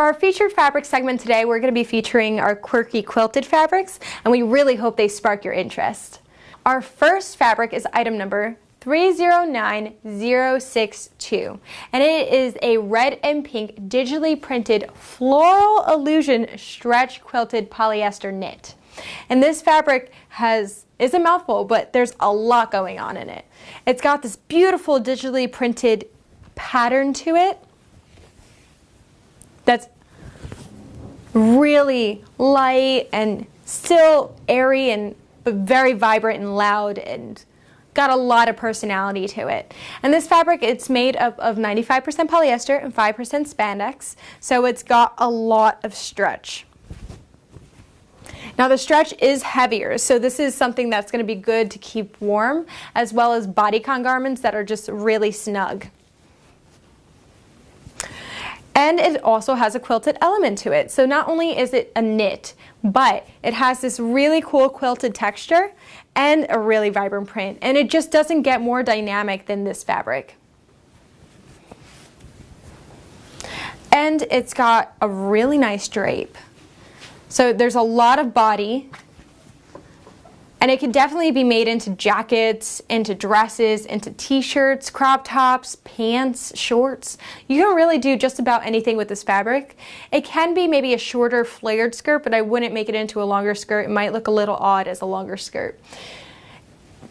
our featured fabric segment today, we're going to be featuring our quirky quilted fabrics, and we really hope they spark your interest. Our first fabric is item number 309062, and it is a red and pink digitally printed floral illusion stretch quilted polyester knit. And this fabric is a mouthful, but there's a lot going on in it. It's got this beautiful digitally printed pattern to it that's really light and still airy and but very vibrant and loud and got a lot of personality to it. And this fabric, it's made up of 95% polyester and 5% spandex, so it's got a lot of stretch. Now the stretch is heavier, so this is something that's going to be good to keep warm, as well as bodycon garments that are just really snug. And it also has a quilted element to it. So not only is it a knit, but it has this really cool quilted texture and a really vibrant print. And it just doesn't get more dynamic than this fabric. And it's got a really nice drape. So there's a lot of body. And it can definitely be made into jackets, into dresses, into t-shirts, crop tops, pants, shorts. You can really do just about anything with this fabric. It can be maybe a shorter flared skirt, but I wouldn't make it into a longer skirt. It might look a little odd as a longer skirt.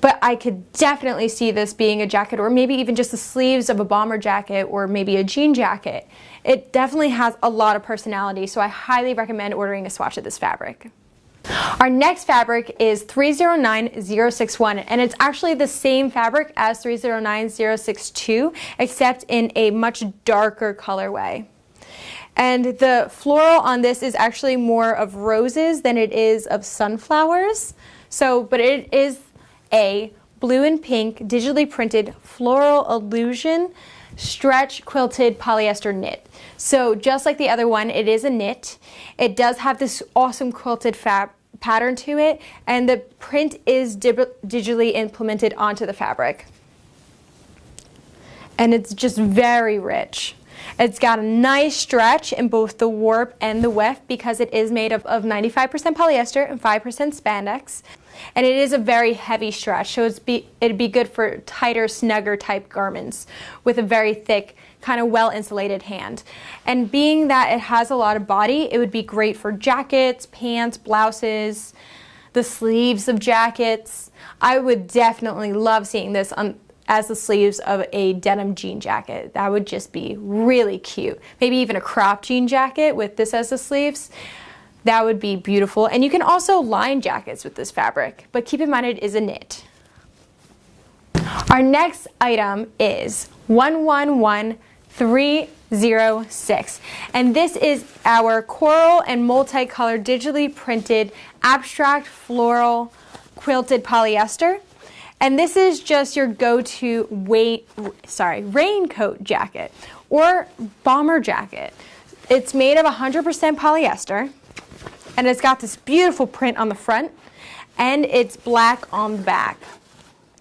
But I could definitely see this being a jacket, or maybe even just the sleeves of a bomber jacket, or maybe a jean jacket. It definitely has a lot of personality, so I highly recommend ordering a swatch of this fabric. Our next fabric is 309061, and it's actually the same fabric as 309062, except in a much darker colorway. And the floral on this is actually more of roses than it is of sunflowers. But it is a blue and pink digitally printed floral illusion stretch quilted polyester knit. So just like the other one, it is a knit. It does have this awesome quilted pattern to it, and the print is digitally implemented onto the fabric. And it's just very rich. It's got a nice stretch in both the warp and the weft because it is made up of 95% polyester and 5% spandex. And it is a very heavy stretch, so it'd be good for tighter, snugger type garments with a very thick, kind of well insulated hand. And being that it has a lot of body, it would be great for jackets, pants, blouses, the sleeves of jackets. I would definitely love seeing this as the sleeves of a denim jean jacket. That would just be really cute. Maybe even a cropped jean jacket with this as the sleeves. That would be beautiful. And you can also line jackets with this fabric, but keep in mind it is a knit. Our next item is 111306, and this is our coral and multicolored digitally printed abstract floral quilted polyester. And this is just your go-to raincoat jacket or bomber jacket. It's made of 100% polyester, and it's got this beautiful print on the front, and it's black on the back,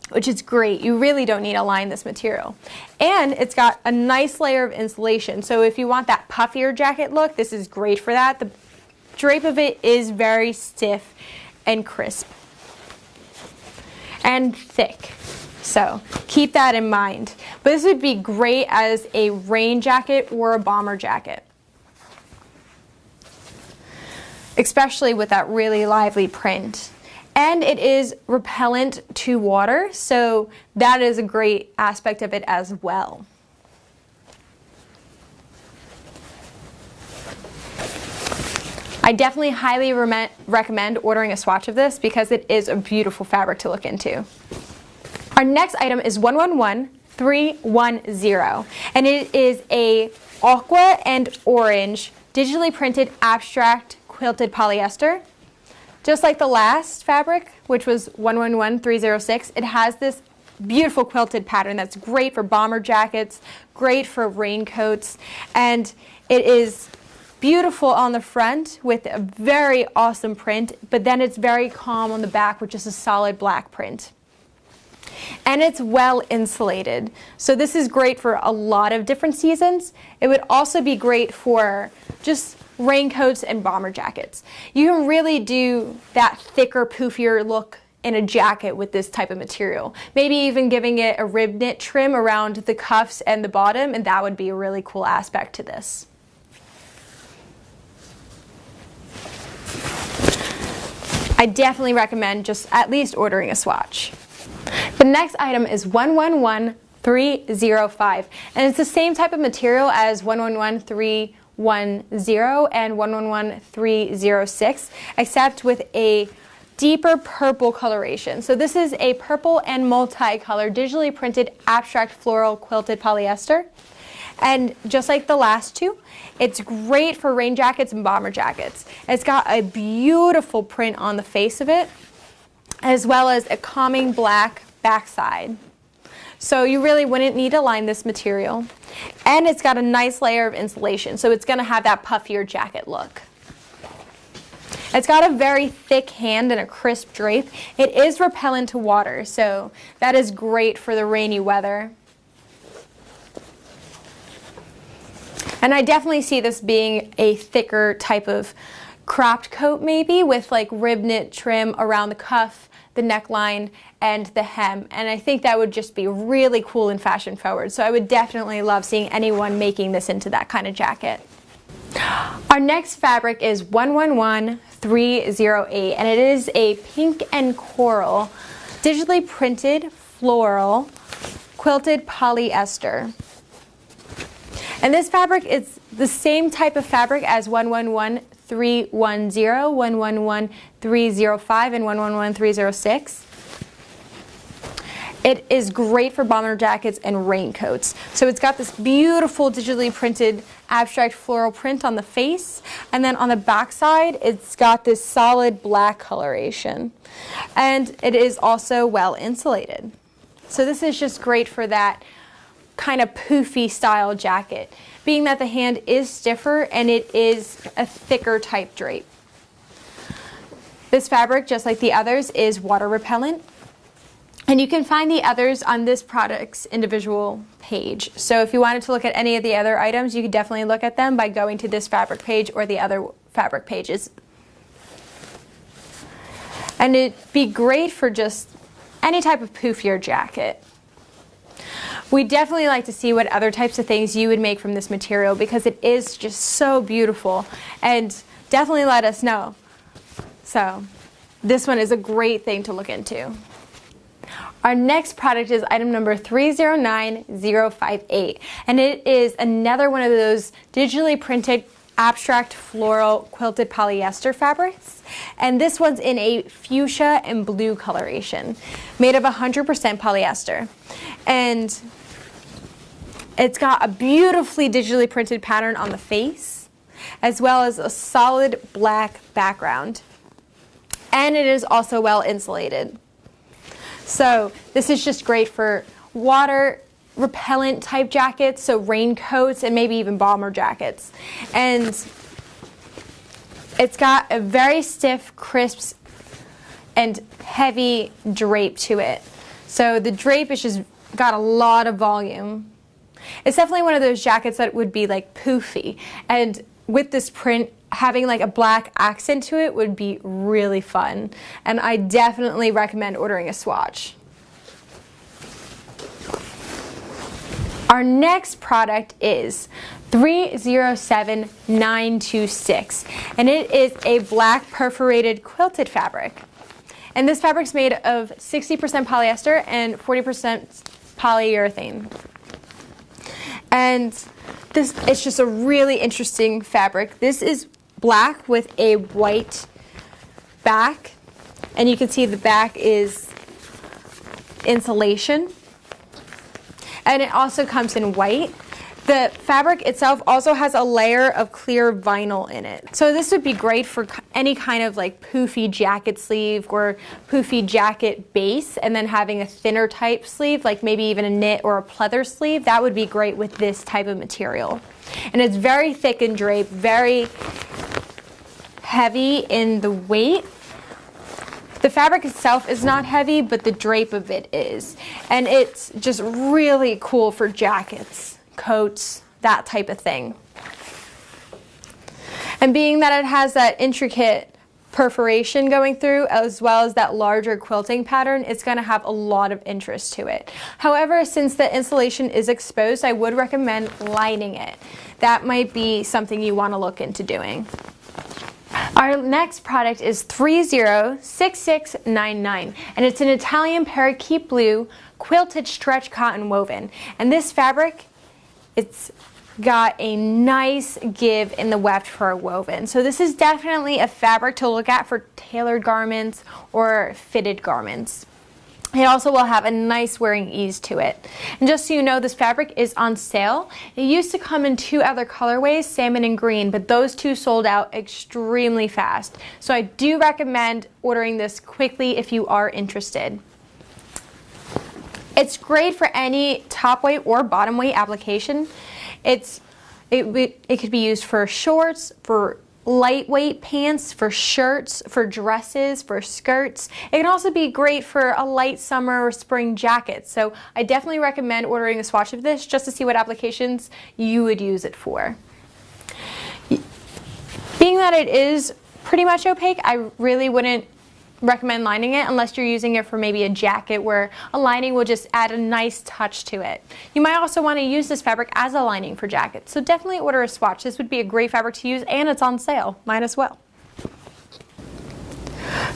which is great. You really don't need to line this material. And it's got a nice layer of insulation, so if you want that puffier jacket look, this is great for that. The drape of it is very stiff and crisp and thick, so keep that in mind. But this would be great as a rain jacket or a bomber jacket, especially with that really lively print. And it is repellent to water, so that is a great aspect of it as well. I definitely highly recommend ordering a swatch of this because it is a beautiful fabric to look into. Our next item is 111310, and it is a aqua and orange digitally printed abstract quilted polyester. Just like the last fabric, which was 111306, it has this beautiful quilted pattern that's great for bomber jackets, great for raincoats, and it is beautiful on the front with a very awesome print, but then it's very calm on the back with just a solid black print. and it's well insulated. So this is great for a lot of different seasons. It would also be great for just raincoats and bomber jackets. You can really do that thicker, poofier look in a jacket with this type of material. Maybe even giving it a rib knit trim around the cuffs and the bottom, and that would be a really cool aspect to this. I definitely recommend just at least ordering a swatch. The next item is 111305, and it's the same type of material as 111310 and 111306, except with a deeper purple coloration. So this is a purple and multicolor digitally printed abstract floral quilted polyester. And just like the last two, it's great for rain jackets and bomber jackets. It's got a beautiful print on the face of it, as well as a calming black backside. So you really wouldn't need to line this material. And it's got a nice layer of insulation, so it's gonna have that puffier jacket look. It's got a very thick hand and a crisp drape. It is repellent to water, so that is great for the rainy weather. And I definitely see this being a thicker type of cropped coat, maybe with like rib knit trim around the cuff, the neckline, and the hem. And I think that would just be really cool and fashion forward. So I would definitely love seeing anyone making this into that kind of jacket. Our next fabric is 111308, and it is a pink and coral digitally printed floral quilted polyester. And this fabric is the same type of fabric as 111310, 111305, and 111306. It is great for bomber jackets and raincoats. So it's got this beautiful digitally printed abstract floral print on the face, and then on the back side it's got this solid black coloration. And it is also well insulated. So this is just great for that kind of poofy style jacket, being that the hand is stiffer and it is a thicker type drape. This fabric, just like the others, is water repellent. And you can find the others on this product's individual page. So if you wanted to look at any of the other items, you could definitely look at them by going to this fabric page or the other fabric pages. And it'd be great for just any type of poofier jacket. We definitely like to see what other types of things you would make from this material, because it is just so beautiful, and definitely let us know. So this one is a great thing to look into. Our next product is item number 309058, and it is another one of those digitally printed abstract floral quilted polyester fabrics, and this one's in a fuchsia and blue coloration, made of 100% polyester. And it's got a beautifully digitally printed pattern on the face, as well as a solid black background. And it is also well insulated. So this is just great for water repellent type jackets, so raincoats and maybe even bomber jackets. And it's got a very stiff, crisp, and heavy drape to it. So the drape is just got a lot of volume. It's definitely one of those jackets that would be like poofy, and with this print, having like a black accent to it would be really fun, and I definitely recommend ordering a swatch. Our next product is 307926, and it is a black perforated quilted fabric. And this fabric is made of 60% polyester and 40% polyurethane. And this is just a really interesting fabric. This is black with a white back, and you can see the back is insulation, and it also comes in white. The fabric itself also has a layer of clear vinyl in it. So this would be great for any kind of like poofy jacket sleeve or poofy jacket base, and then having a thinner type sleeve, like maybe even a knit or a pleather sleeve. That would be great with this type of material. And it's very thick and draped, very heavy in the weight, The fabric itself is not heavy, but the drape of it is. And it's just really cool for jackets, coats, that type of thing. And being that it has that intricate perforation going through, as well as that larger quilting pattern, it's going to have a lot of interest to it. However, since the insulation is exposed, I would recommend lining it. That might be something you want to look into doing. Our next product is 306699, and it's an Italian parakeet blue quilted stretch cotton woven. And this fabric, it's got a nice give in the weft for a woven. So this is definitely a fabric to look at for tailored garments or fitted garments. It also will have a nice wearing ease to it. And just so you know, this fabric is on sale. It used to come in 2 other colorways, salmon and green, but those 2 sold out extremely fast. So I do recommend ordering this quickly if you are interested. It's great for any top weight or bottom weight application. It could be used for shorts, for lightweight pants, for shirts, for dresses, for skirts. It can also be great for a light summer or spring jacket. So I definitely recommend ordering a swatch of this just to see what applications you would use it for. Being that it is pretty much opaque, I really wouldn't recommend lining it unless you're using it for maybe a jacket where a lining will just add a nice touch to it. You might also want to use this fabric as a lining for jackets, so definitely order a swatch. This would be a great fabric to use, and it's on sale. Might as well.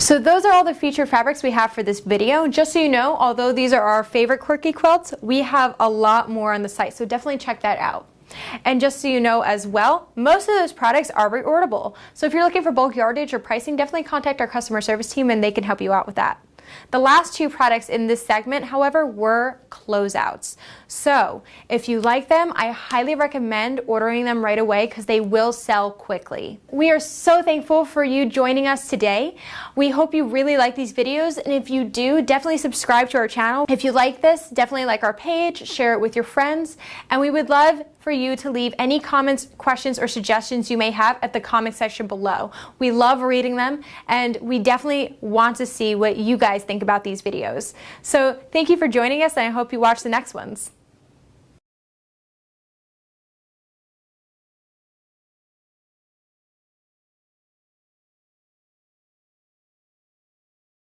So those are all the featured fabrics we have for this video. Just so you know, although these are our favorite quirky quilts, we have a lot more on the site, so definitely check that out. And just so you know as well, most of those products are reorderable. So if you're looking for bulk yardage or pricing, definitely contact our customer service team and they can help you out with that. The last 2 products in this segment, however, were closeouts. So if you like them, I highly recommend ordering them right away because they will sell quickly. We are so thankful for you joining us today. We hope you really like these videos, and if you do, definitely subscribe to our channel. If you like this, definitely like our page, share it with your friends, and we would love for you to leave any comments, questions, or suggestions you may have at the comment section below. We love reading them, and we definitely want to see what you guys think about these videos. So thank you for joining us, and I hope you watch the next ones.